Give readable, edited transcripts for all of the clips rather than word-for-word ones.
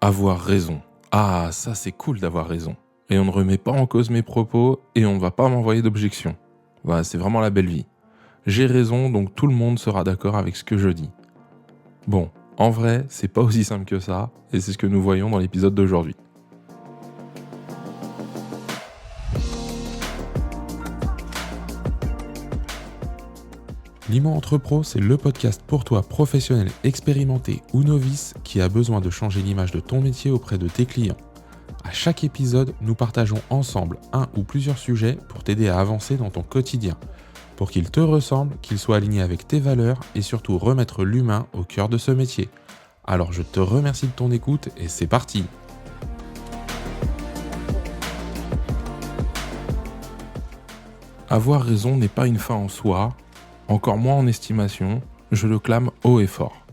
Avoir raison. Ah, ça c'est cool d'avoir raison. Et on ne remet pas en cause mes propos et on ne va pas m'envoyer d'objection. Voilà, c'est vraiment la belle vie. J'ai raison, donc tout le monde sera d'accord avec ce que je dis. Bon, en vrai, c'est pas aussi simple que ça, et c'est ce que nous voyons dans l'épisode d'aujourd'hui. Limo Entrepro, c'est le podcast pour toi, professionnel, expérimenté ou novice, qui a besoin de changer l'image de ton métier auprès de tes clients. À chaque épisode, nous partageons ensemble un ou plusieurs sujets pour t'aider à avancer dans ton quotidien, pour qu'il te ressemble, qu'il soit aligné avec tes valeurs et surtout remettre l'humain au cœur de ce métier. Alors je te remercie de ton écoute et c'est parti. Avoir raison n'est pas une fin en soi, encore moins en estimation, je le clame haut et fort.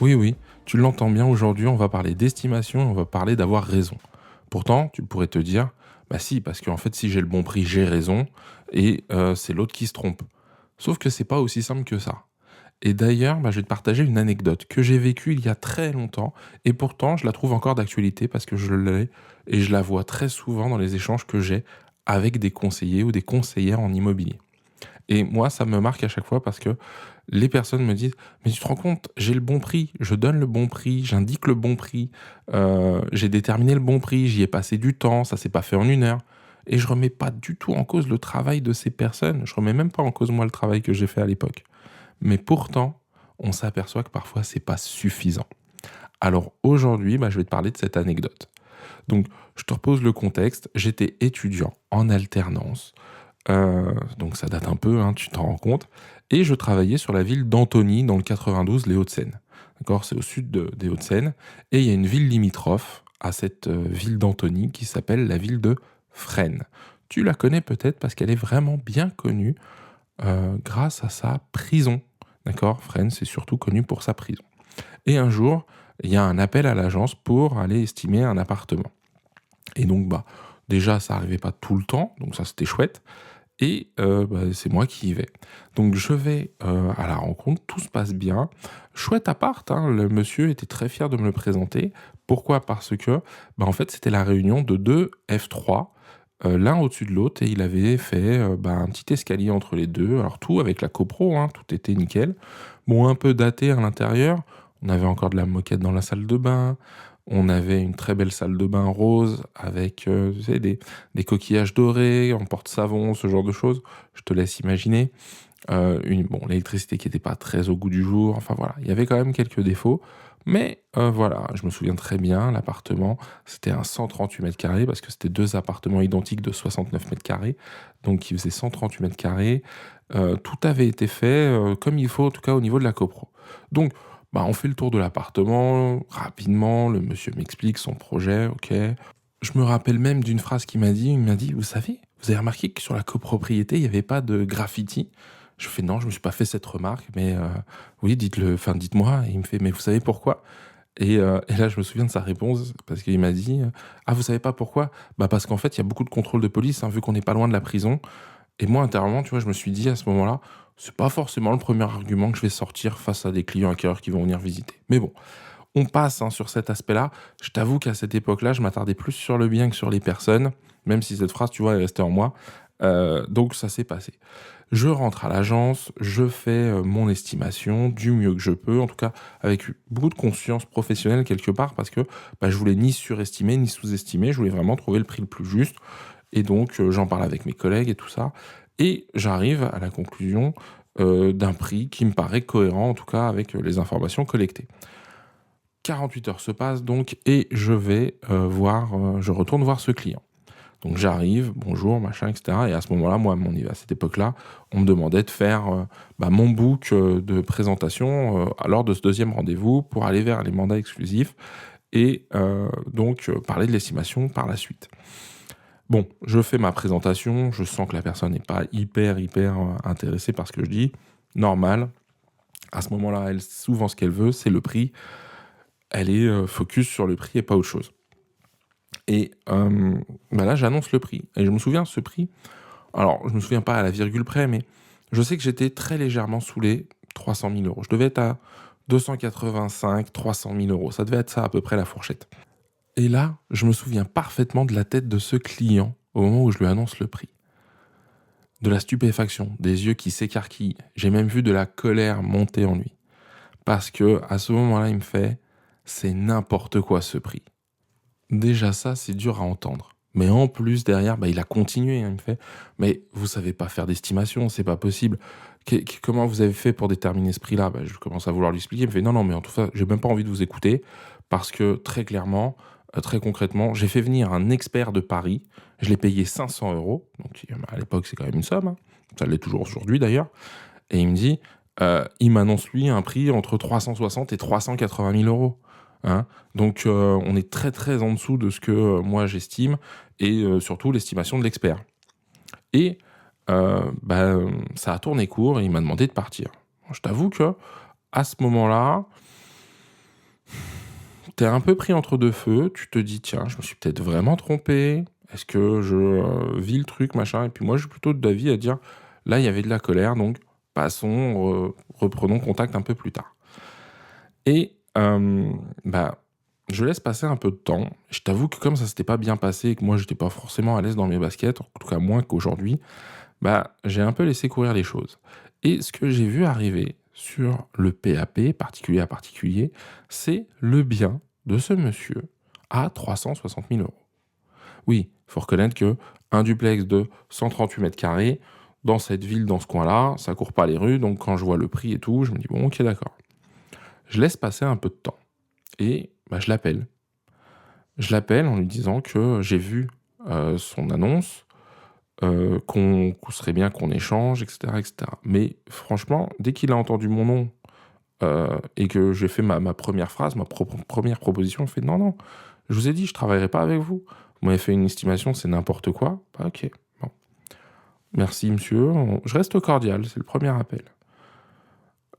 Oui, tu l'entends bien, aujourd'hui on va parler d'estimation et on va parler d'avoir raison. Pourtant, tu pourrais te dire, bah si, parce qu'en fait si j'ai le bon prix, j'ai raison, et c'est l'autre qui se trompe. Sauf que c'est pas aussi simple que ça. Et d'ailleurs, je vais te partager une anecdote que j'ai vécue il y a très longtemps, et pourtant je la trouve encore d'actualité parce que je l'ai, et je la vois très souvent dans les échanges que j'ai avec des conseillers ou des conseillères en immobilier. Et moi, ça me marque à chaque fois parce que les personnes me disent: «Mais tu te rends compte, j'ai le bon prix, je donne le bon prix, j'indique le bon prix, j'ai déterminé le bon prix, j'y ai passé du temps, ça s'est pas fait en 1 heure» et je remets pas du tout en cause le travail de ces personnes. Je remets même pas en cause moi le travail que j'ai fait à l'époque. Mais pourtant, on s'aperçoit que parfois c'est pas suffisant. Alors aujourd'hui, je vais te parler de cette anecdote. Donc je te repose le contexte, j'étais étudiant en alternance. Donc ça date un peu, hein, tu t'en rends compte. Et je travaillais sur la ville d'Antony, dans le 92, les Hauts-de-Seine. D'accord, c'est au sud des Hauts-de-Seine. Et il y a une ville limitrophe à cette ville d'Antony qui s'appelle la ville de Fresnes. Tu la connais peut-être parce qu'elle est vraiment bien connue grâce à sa prison. D'accord, Fresnes, c'est surtout connu pour sa prison. Et un jour, il y a un appel à l'agence pour aller estimer un appartement. Et donc, déjà, ça arrivait pas tout le temps, donc ça, c'était chouette. Et c'est moi qui y vais. Donc je vais, à la rencontre, tout se passe bien. Chouette appart, hein, le monsieur était très fier de me le présenter. Pourquoi? Parce que, en fait, c'était la réunion de 2 F3, l'un au-dessus de l'autre et il avait fait, un petit escalier entre les 2. Alors tout avec la copro, hein, tout était nickel. Bon, un peu daté à l'intérieur, on avait encore de la moquette dans la salle de bain, on avait une très belle salle de bain rose avec, tu sais, des coquillages dorés en porte-savon, ce genre de choses. Je te laisse imaginer. L'électricité qui était pas très au goût du jour, enfin voilà, il y avait quand même quelques défauts. Mais voilà, je me souviens très bien, l'appartement, c'était un 138 mètres carrés parce que c'était 2 appartements identiques de 69 mètres carrés, donc il faisait 138 mètres carrés. Tout avait été fait, comme il faut, en tout cas au niveau de la copro. Donc, on fait le tour de l'appartement rapidement, le monsieur m'explique son projet, OK. Je me rappelle même d'une phrase il m'a dit: «Vous savez, vous avez remarqué que sur la copropriété, il y avait pas de graffiti?» Je fais: «Non, je me suis pas fait cette remarque, mais oui, dites-moi» et il me fait: «Mais vous savez pourquoi?» et là, je me souviens de sa réponse parce qu'il m'a dit: «Ah, vous savez pas pourquoi? Parce qu'en fait, il y a beaucoup de contrôles de police, hein, vu qu'on n'est pas loin de la prison». Et moi, intérieurement, tu vois, je me suis dit à ce moment-là: «C'est pas forcément le premier argument que je vais sortir face à des clients acquéreurs qui vont venir visiter». Mais bon, on passe, hein, sur cet aspect-là. Je t'avoue qu'à cette époque-là, je m'attardais plus sur le bien que sur les personnes, même si cette phrase, tu vois, est restée en moi. Donc ça s'est passé. Je rentre à l'agence, je fais, mon estimation du mieux que je peux, en tout cas avec beaucoup de conscience professionnelle quelque part parce que, je voulais ni surestimer ni sous-estimer, je voulais vraiment trouver le prix le plus juste et donc j'en parle avec mes collègues et tout ça et j'arrive à la conclusion, d'un prix qui me paraît cohérent, en tout cas avec, les informations collectées. 48 heures se passent donc et je retourne voir ce client. Donc j'arrive, bonjour, machin, et cetera et à ce moment-là, moi, à cette époque-là, on me demandait de faire, mon book, de présentation, lors de ce deuxième rendez-vous pour aller vers les mandats exclusifs et parler de l'estimation par la suite. Bon, je fais ma présentation, je sens que la personne n'est pas hyper, intéressée par ce que je dis. Normal. À ce moment-là, elle, souvent, ce qu'elle veut, c'est le prix. Elle est, focus sur le prix et pas autre chose. Et là, j'annonce le prix et je me souviens de ce prix. Alors, je me souviens pas à la virgule près, mais je sais que j'étais très légèrement sous les 300 000 €. Je devais être à 285 300 000 €. Ça devait être ça à peu près la fourchette. Et là, je me souviens parfaitement de la tête de ce client au moment où je lui annonce le prix. De la stupéfaction, des yeux qui s'écarquillent. J'ai même vu de la colère monter en lui. Parce que à ce moment-là, il me fait « c'est n'importe quoi ce prix ». Déjà ça, c'est dur à entendre. Mais en plus, derrière, il a continué. Il me fait « mais vous savez pas faire d'estimation, c'est pas possible. Comment vous avez fait pour déterminer ce prix-là ?» Je commence à vouloir lui expliquer. Il me fait « non, mais en tout cas, j'ai même pas envie de vous écouter parce que très clairement, très concrètement, j'ai fait venir un expert de Paris. Je l'ai payé 500 euros. Donc à l'époque, c'est quand même une somme. Hein. Ça l'est toujours aujourd'hui d'ailleurs. Et il me dit, il m'annonce lui un prix entre 360 et 380 000 euros. Hein. Donc on est très très en dessous de ce que moi j'estime et surtout l'estimation de l'expert. Et ça a tourné court et il m'a demandé de partir. Je t'avoue que à ce moment-là, t'es un peu pris entre deux feux. Tu te dis tiens, je me suis peut-être vraiment trompé. Est-ce que je vis le truc machin? Et puis moi, je suis plutôt d'avis à dire là, il y avait de la colère, donc passons, reprenons contact un peu plus tard. Et je laisse passer un peu de temps. Je t'avoue que comme ça s'était pas bien passé et que moi, j'étais pas forcément à l'aise dans mes baskets, en tout cas moins qu'aujourd'hui, j'ai un peu laissé courir les choses. Et ce que j'ai vu arriver sur le PAP, particulier à particulier, c'est le bien de ce monsieur à 360 000 euros. Oui, il faut reconnaître que un duplex de 138 mètres carrés, dans cette ville, dans ce coin-là, ça court pas les rues, donc quand je vois le prix et tout, je me dis bon, ok, d'accord. Je laisse passer un peu de temps et je l'appelle. Je l'appelle en lui disant que j'ai vu son annonce, qu'on serait bien qu'on échange, etc., etc. Mais franchement, dès qu'il a entendu mon nom et que j'ai fait ma première phrase, première proposition, il fait non, non, je vous ai dit, je travaillerai pas avec vous. Vous m'avez fait une estimation, c'est n'importe quoi. Ok, bon. Merci monsieur, je reste cordial, c'est le premier appel.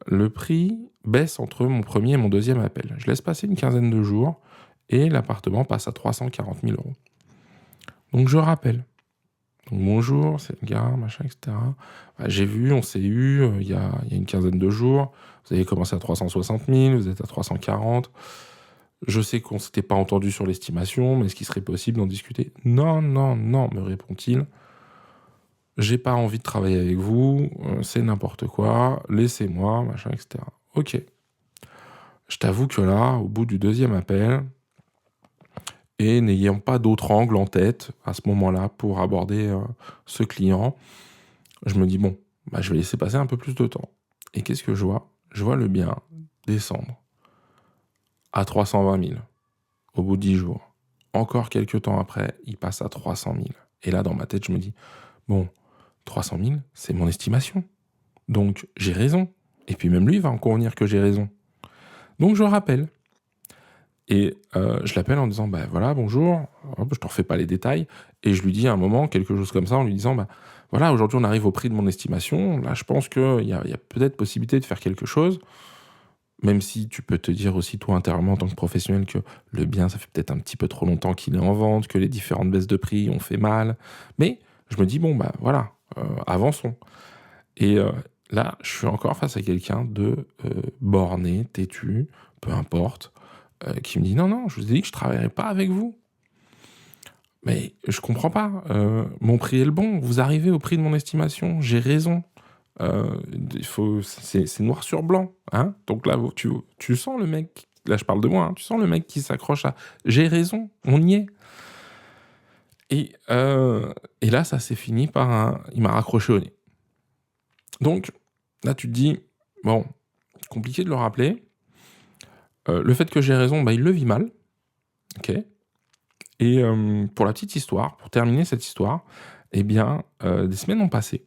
Le prix baisse entre mon premier et mon deuxième appel. Je laisse passer une quinzaine de jours et l'appartement passe à 340 000 euros. Donc je rappelle. Donc, bonjour, c'est le gars, machin, etc. J'ai vu, on s'est eu il y a une quinzaine de jours. Vous avez commencé à 360 000, vous êtes à 340. Je sais qu'on ne s'était pas entendu sur l'estimation, mais est-ce qu'il serait possible d'en discuter? Non, non, non, me répond-il. J'ai pas envie de travailler avec vous, c'est n'importe quoi, laissez-moi, machin, etc. Ok. Je t'avoue que là, au bout du deuxième appel, et n'ayant pas d'autre angle en tête à ce moment-là pour aborder ce client, je me dis bon, je vais laisser passer un peu plus de temps. Et qu'est-ce que je vois? Je vois le bien descendre à 320 000 au bout de 10 jours. Encore quelques temps après, il passe à 300 000. Et là, dans ma tête, je me dis bon, 300 000, c'est mon estimation. Donc, j'ai raison. Et puis même lui va en convenir que j'ai raison. Donc, je rappelle. Et je l'appelle en disant voilà, bonjour, hop, je te refais pas les détails, et je lui dis à un moment quelque chose comme ça en lui disant voilà, aujourd'hui on arrive au prix de mon estimation, là je pense qu'il y a peut-être possibilité de faire quelque chose, même si tu peux te dire aussi toi intérieurement en tant que professionnel que le bien ça fait peut-être un petit peu trop longtemps qu'il est en vente, que les différentes baisses de prix ont fait mal, mais je me dis voilà, avançons. Et là je suis encore face à quelqu'un de borné, têtu, peu importe, qui me dit non, non, je vous ai dit que je ne travaillerai pas avec vous. Mais je comprends pas. Mon prix est le bon. Vous arrivez au prix de mon estimation. J'ai raison. C'est noir sur blanc. Hein. Donc là, tu sens le mec. Là, je parle de moi. Hein, tu sens le mec qui s'accroche à j'ai raison. On y est. Et là, ça s'est fini par il m'a raccroché au nez. Donc là, tu te dis bon, compliqué de le rappeler. Le fait que j'ai raison, il le vit mal. Ok. Et pour la petite histoire, pour terminer cette histoire, des semaines ont passé.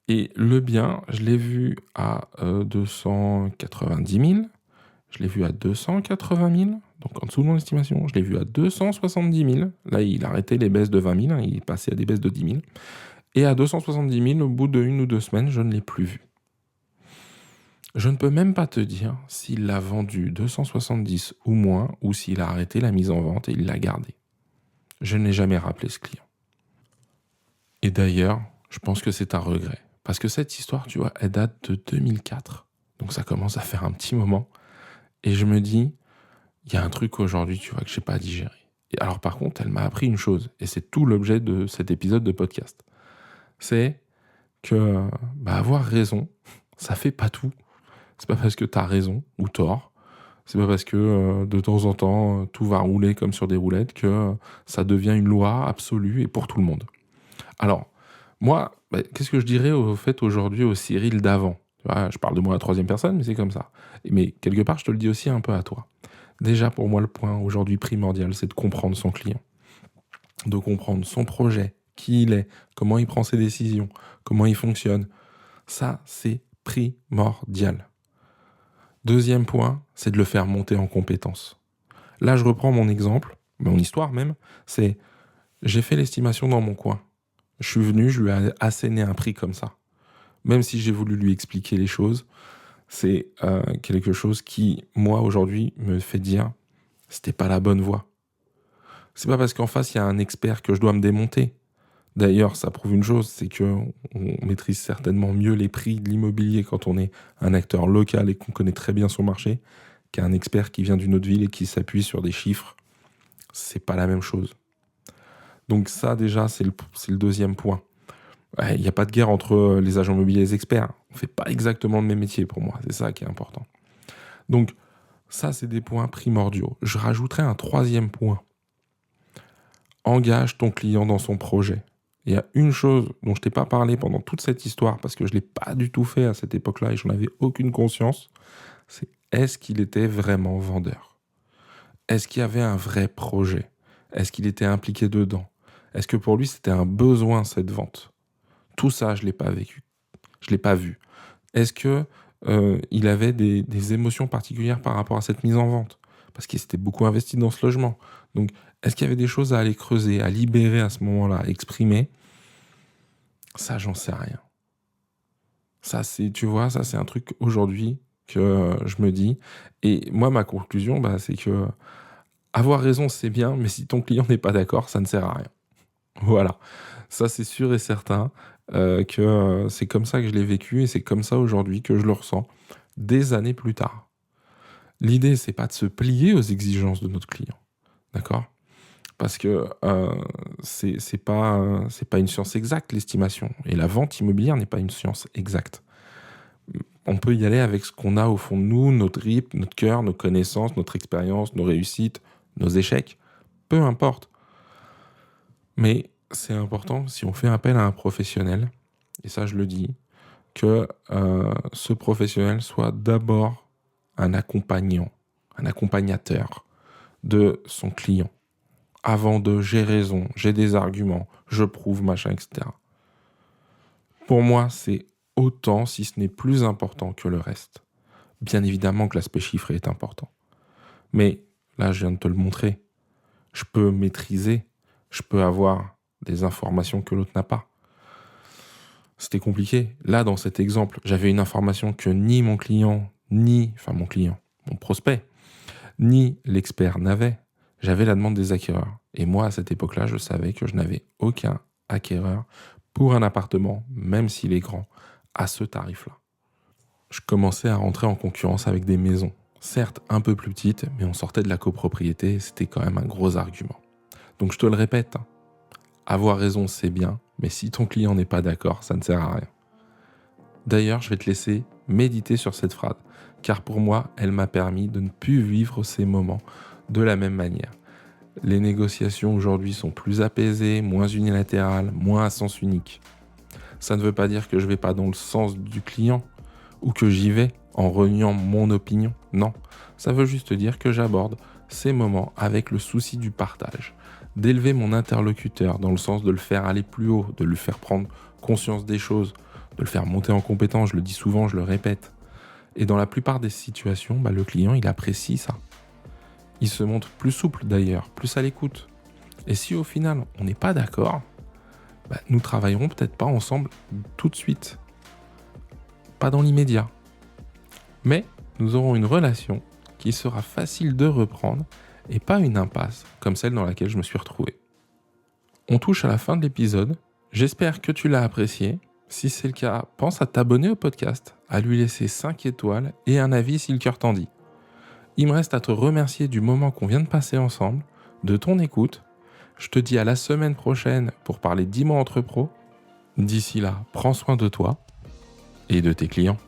Et le bien, je l'ai vu à 290 000, je l'ai vu à 280 000, donc en dessous de mon estimation, je l'ai vu à 270 000. Là, il a arrêté les baisses de 20 000, il est passé à des baisses de 10 000. Et à 270 000, au bout d'1 ou 2 semaines, je ne l'ai plus vu. Je ne peux même pas te dire s'il l'a vendu 270 ou moins, ou s'il a arrêté la mise en vente et il l'a gardé. Je n'ai jamais rappelé ce client. Et d'ailleurs, je pense que c'est un regret. Parce que cette histoire, tu vois, elle date de 2004. Donc ça commence à faire un petit moment. Et je me dis, il y a un truc aujourd'hui, tu vois, que je n'ai pas digéré. Et alors par contre, elle m'a appris une chose, et c'est tout l'objet de cet épisode de podcast. C'est que avoir raison, ça fait pas tout. C'est pas parce que t'as raison ou tort, c'est pas parce que de temps en temps tout va rouler comme sur des roulettes que ça devient une loi absolue et pour tout le monde. Alors, moi, qu'est-ce que je dirais au fait aujourd'hui au Cyril d'avant? Tu vois, je parle de moi à la troisième personne, mais c'est comme ça. Mais quelque part, je te le dis aussi un peu à toi. Déjà, pour moi, le point aujourd'hui primordial, c'est de comprendre son client, de comprendre son projet, qui il est, comment il prend ses décisions, comment il fonctionne. Ça, c'est primordial. Deuxième point, c'est de le faire monter en compétences. Là, je reprends mon exemple, mon histoire même, c'est j'ai fait l'estimation dans mon coin. Je suis venu, je lui ai asséné un prix comme ça. Même si j'ai voulu lui expliquer les choses, c'est quelque chose qui, moi, aujourd'hui, me fait dire c'était pas la bonne voie. C'est pas parce qu'en face, il y a un expert que je dois me démonter. D'ailleurs, ça prouve une chose, c'est qu'on maîtrise certainement mieux les prix de l'immobilier quand on est un acteur local et qu'on connaît très bien son marché qu'un expert qui vient d'une autre ville et qui s'appuie sur des chiffres. C'est pas la même chose. Donc ça, déjà, c'est le deuxième point. Il n'y a pas de guerre entre les agents immobiliers et les experts. On ne fait pas exactement le même métier pour moi. C'est ça qui est important. Donc ça, c'est des points primordiaux. Je rajouterai un troisième point. Engage ton client dans son projet. Il y a une chose dont je t'ai pas parlé pendant toute cette histoire, parce que je ne l'ai pas du tout fait à cette époque-là et j'en avais aucune conscience, c'est est-ce qu'il était vraiment vendeur? Est-ce qu'il y avait un vrai projet? Est-ce qu'il était impliqué dedans? Est-ce que pour lui, c'était un besoin, cette vente? Tout ça, je ne l'ai pas vécu. Je ne l'ai pas vu. Est-ce que il avait des émotions particulières par rapport à cette mise en vente? Parce qu'il s'était beaucoup investi dans ce logement. Donc, est-ce qu'il y avait des choses à aller creuser, à libérer à ce moment-là, à exprimer? Ça, j'en sais rien. Ça, tu vois, ça, c'est un truc aujourd'hui que je me dis. Et moi, ma conclusion, c'est que avoir raison, c'est bien, mais si ton client n'est pas d'accord, ça ne sert à rien. Voilà. Ça, c'est sûr et certain que c'est comme ça que je l'ai vécu et c'est comme ça aujourd'hui que je le ressens des années plus tard. L'idée, c'est pas de se plier aux exigences de notre client, d'accord? Parce que c'est pas une science exacte, l'estimation. Et la vente immobilière n'est pas une science exacte. On peut y aller avec ce qu'on a au fond de nous, notre tripes, notre cœur, nos connaissances, notre expérience, nos réussites, nos échecs. Peu importe. Mais c'est important, si on fait appel à un professionnel, et ça je le dis, que ce professionnel soit d'abord un accompagnant, un accompagnateur de son client. Avant de j'ai raison, j'ai des arguments, je prouve, machin, etc. Pour moi, c'est autant, si ce n'est plus important que le reste. Bien évidemment que l'aspect chiffré est important. Mais là, je viens de te le montrer. Je peux maîtriser, je peux avoir des informations que l'autre n'a pas. C'était compliqué. Là, dans cet exemple, j'avais une information que ni mon client, mon prospect, ni l'expert n'avait. J'avais la demande des acquéreurs. Et moi, à cette époque-là, je savais que je n'avais aucun acquéreur pour un appartement, même s'il est grand, à ce tarif-là. Je commençais à rentrer en concurrence avec des maisons. Certes, un peu plus petites, mais on sortait de la copropriété et c'était quand même un gros argument. Donc je te le répète, avoir raison, c'est bien, mais si ton client n'est pas d'accord, ça ne sert à rien. D'ailleurs, je vais te laisser méditer sur cette phrase, car pour moi, elle m'a permis de ne plus vivre ces moments de la même manière. Les négociations aujourd'hui sont plus apaisées, moins unilatérales, moins à sens unique. Ça ne veut pas dire que je ne vais pas dans le sens du client ou que j'y vais en reniant mon opinion. Non, ça veut juste dire que j'aborde ces moments avec le souci du partage, d'élever mon interlocuteur dans le sens de le faire aller plus haut, de lui faire prendre conscience des choses, de le faire monter en compétence, je le dis souvent, je le répète. Et dans la plupart des situations, le client, il apprécie ça. Il se montre plus souple d'ailleurs, plus à l'écoute. Et si au final, on n'est pas d'accord, nous travaillerons peut-être pas ensemble tout de suite. Pas dans l'immédiat. Mais nous aurons une relation qui sera facile de reprendre et pas une impasse comme celle dans laquelle je me suis retrouvé. On touche à la fin de l'épisode. J'espère que tu l'as apprécié. Si c'est le cas, pense à t'abonner au podcast, à lui laisser 5 étoiles et un avis si le cœur t'en dit. Il me reste à te remercier du moment qu'on vient de passer ensemble. de ton écoute. Je te dis à la semaine prochaine pour parler 10 mois entre pros. D'ici là, prends soin de toi et de tes clients.